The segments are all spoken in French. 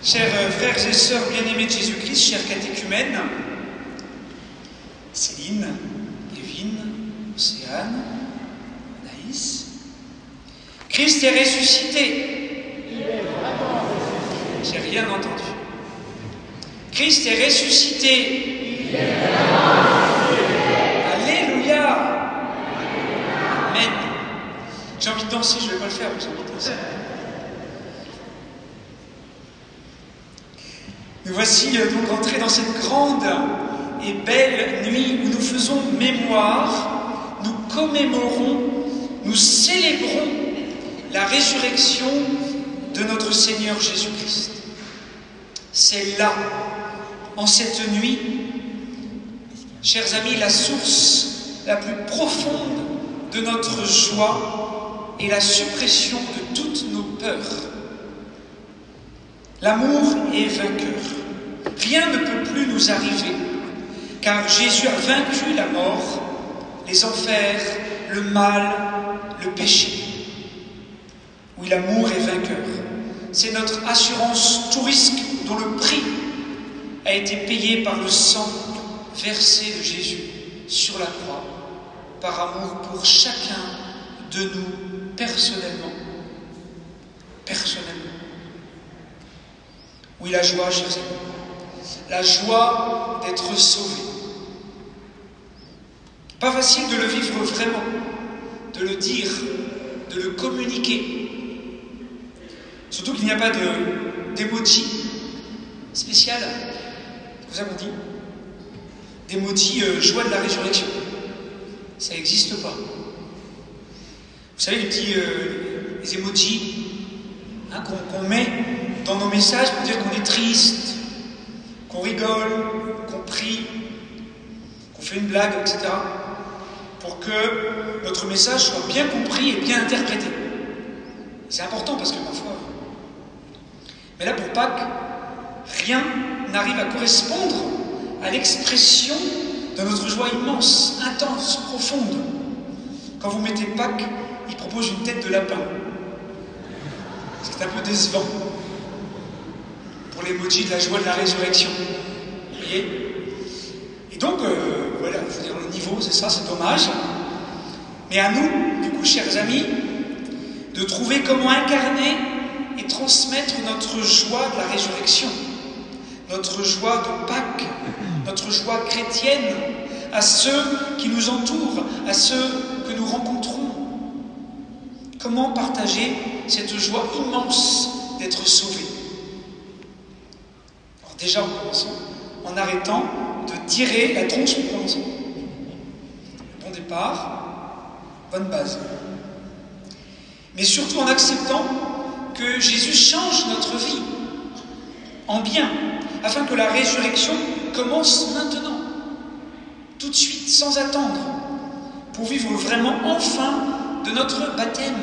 Chers frères et sœurs bien-aimés de Jésus-Christ, chers catéchumènes, Céline, Kevin, Océane, Anaïs, Christ est ressuscité. J'ai rien entendu. Christ est ressuscité. Alléluia. Amen. J'ai envie de danser, je ne vais pas le faire, mais j'ai envie de danser. Nous voici donc entrés dans cette grande et belle nuit où nous faisons mémoire, nous commémorons, nous célébrons la résurrection de notre Seigneur Jésus-Christ. C'est là, en cette nuit, chers amis, la source la plus profonde de notre joie et la suppression de toutes nos peurs. L'amour est vainqueur. Rien ne peut plus nous arriver, car Jésus a vaincu la mort, les enfers, le mal, le péché. Oui, l'amour est vainqueur. C'est notre assurance tout risque dont le prix a été payé par le sang versé de Jésus sur la croix, par amour pour chacun de nous personnellement. Personnellement. Oui, la joie, chers amis, la joie d'être sauvé. Pas facile de le vivre vraiment, de le dire, de le communiquer. Surtout qu'il n'y a pas d'émoji spécial, c'est ça qu'on dit, d'émoji joie de la résurrection. Ça n'existe pas. Vous savez, les petits les emojis qu'on met dans nos messages pour dire qu'on est triste, qu'on rigole, qu'on prie, qu'on fait une blague, etc. Pour que notre message soit bien compris et bien interprété. C'est important parce que parfois... Mais là, pour Pâques, rien n'arrive à correspondre à l'expression de notre joie immense, intense, profonde. Quand vous mettez Pâques, il propose une tête de lapin. C'est un peu décevant pour l'emoji de la joie de la résurrection. Vous voyez? Et donc, voilà, je veux dire, le niveau, c'est ça, c'est dommage. Mais à nous, du coup, chers amis, de trouver comment incarner et transmettre notre joie de la résurrection, notre joie de Pâques, notre joie chrétienne à ceux qui nous entourent, à ceux que nous rencontrons. Comment partager cette joie immense d'être sauvés? Alors déjà, en commençant, en arrêtant de tirer la tronche pour commencer. Bon départ, bonne base. Mais surtout en acceptant que Jésus change notre vie en bien, afin que la résurrection commence maintenant, tout de suite, sans attendre, pour vivre vraiment enfin de notre baptême.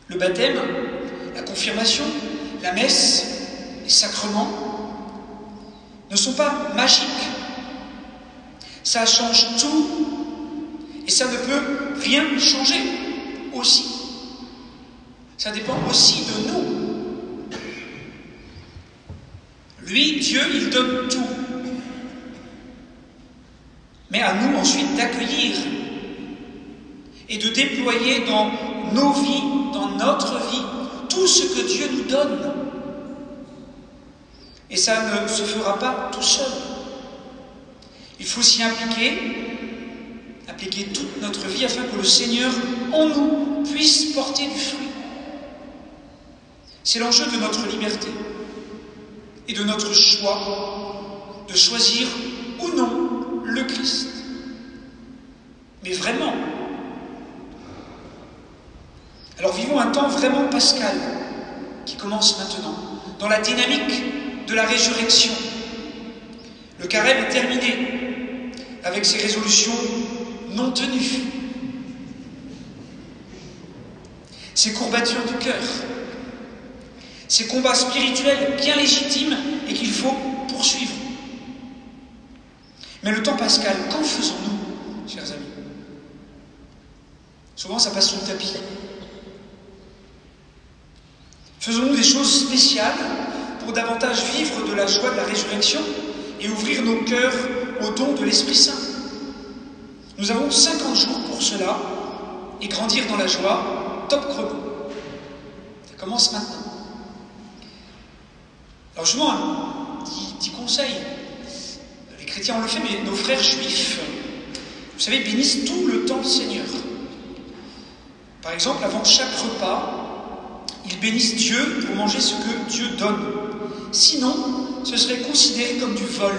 Le baptême, la confirmation, la messe, les sacrements ne sont pas magiques. Ça change tout et ça ne peut rien changer aussi. Ça dépend aussi de nous. Lui, Dieu, il donne tout. Mais à nous ensuite d'accueillir et de déployer dans nos vies, dans notre vie, tout ce que Dieu nous donne. Et ça ne se fera pas tout seul. Il faut s'y impliquer toute notre vie afin que le Seigneur, en nous, puisse porter du fruit. C'est l'enjeu de notre liberté et de notre choix de choisir ou non le Christ. Mais vraiment. Alors vivons un temps vraiment pascal qui commence maintenant, dans la dynamique de la résurrection. Le carême est terminé avec ses résolutions non tenues, ses courbatures du cœur, ses combats spirituels bien légitimes et qu'il faut poursuivre. Mais le temps pascal, qu'en faisons-nous, chers amis? Souvent ça passe sous le tapis. Faisons-nous des choses spéciales pour davantage vivre de la joie de la résurrection et ouvrir nos cœurs au don de l'Esprit Saint. Nous avons 50 jours pour cela et grandir dans la joie, top chrono. Ça commence maintenant. Alors je vous donne un petit conseil. Les chrétiens on le fait, mais nos frères juifs, vous savez, bénissent tout le temps le Seigneur. Par exemple, avant chaque repas, ils bénissent Dieu pour manger ce que Dieu donne. Sinon, ce serait considéré comme du vol.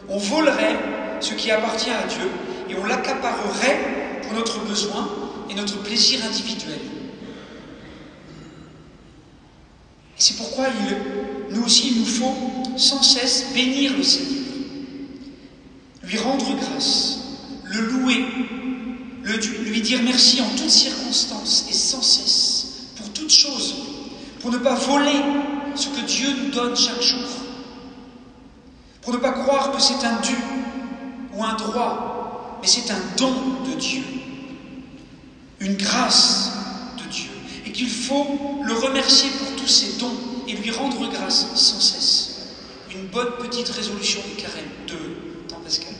On volerait ce qui appartient à Dieu et on l'accaparerait pour notre besoin et notre plaisir individuel. Et c'est pourquoi nous aussi, il nous faut sans cesse bénir le Seigneur, lui rendre grâce, le louer, lui dire merci en toutes circonstances et sans cesse, pour toutes choses, pour ne pas voler ce que Dieu nous donne chaque jour, pour ne pas croire que c'est un dû ou un droit, mais c'est un don de Dieu, une grâce de Dieu, et qu'il faut le remercier pour tous ses dons et lui rendre grâce sans cesse. Une bonne petite résolution de carême, de temps pascal.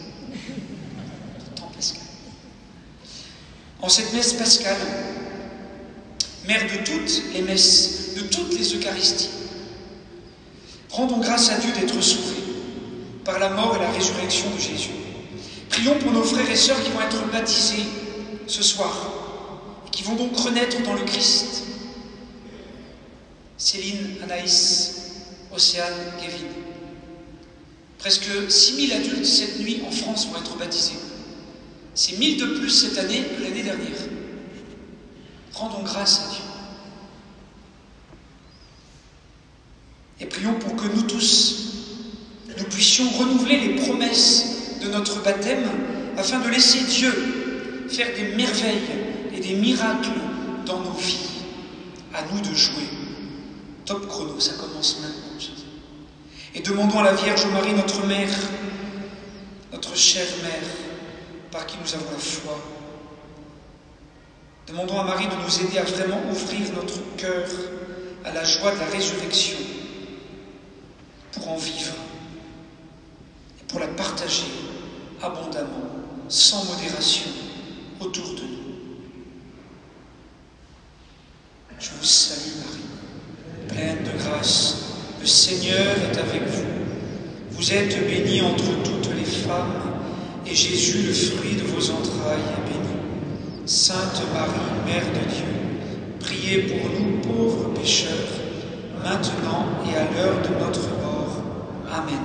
En cette messe pascale, mère de toutes les messes, de toutes les Eucharisties, rendons grâce à Dieu d'être sauvés par la mort et la résurrection de Jésus. Prions pour nos frères et sœurs qui vont être baptisés ce soir et qui vont donc renaître dans le Christ. Céline, Anaïs, Océane, Kevin. Presque 6000 adultes cette nuit en France vont être baptisés. C'est 1000 de plus cette année que l'année dernière. Rendons grâce à Dieu. Et prions pour que nous tous, nous puissions renouveler les promesses de notre baptême afin de laisser Dieu faire des merveilles et des miracles dans nos vies. À nous de jouer. Top chrono, ça commence maintenant. Et demandons à la Vierge Marie, notre mère, notre chère mère, par qui nous avons la foi. Demandons à Marie de nous aider à vraiment ouvrir notre cœur à la joie de la résurrection pour en vivre et pour la partager abondamment, sans modération, autour de nous. Je vous salue Marie, pleine de grâce, le Seigneur est avec vous. Vous êtes bénie entre toutes les femmes, et Jésus, le fruit de vos entrailles, est béni. Sainte Marie, Mère de Dieu, priez pour nous pauvres pécheurs, maintenant et à l'heure de notre mort. Amen.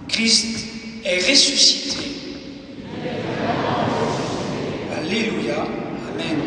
Christ est ressuscité. Alléluia. Amen.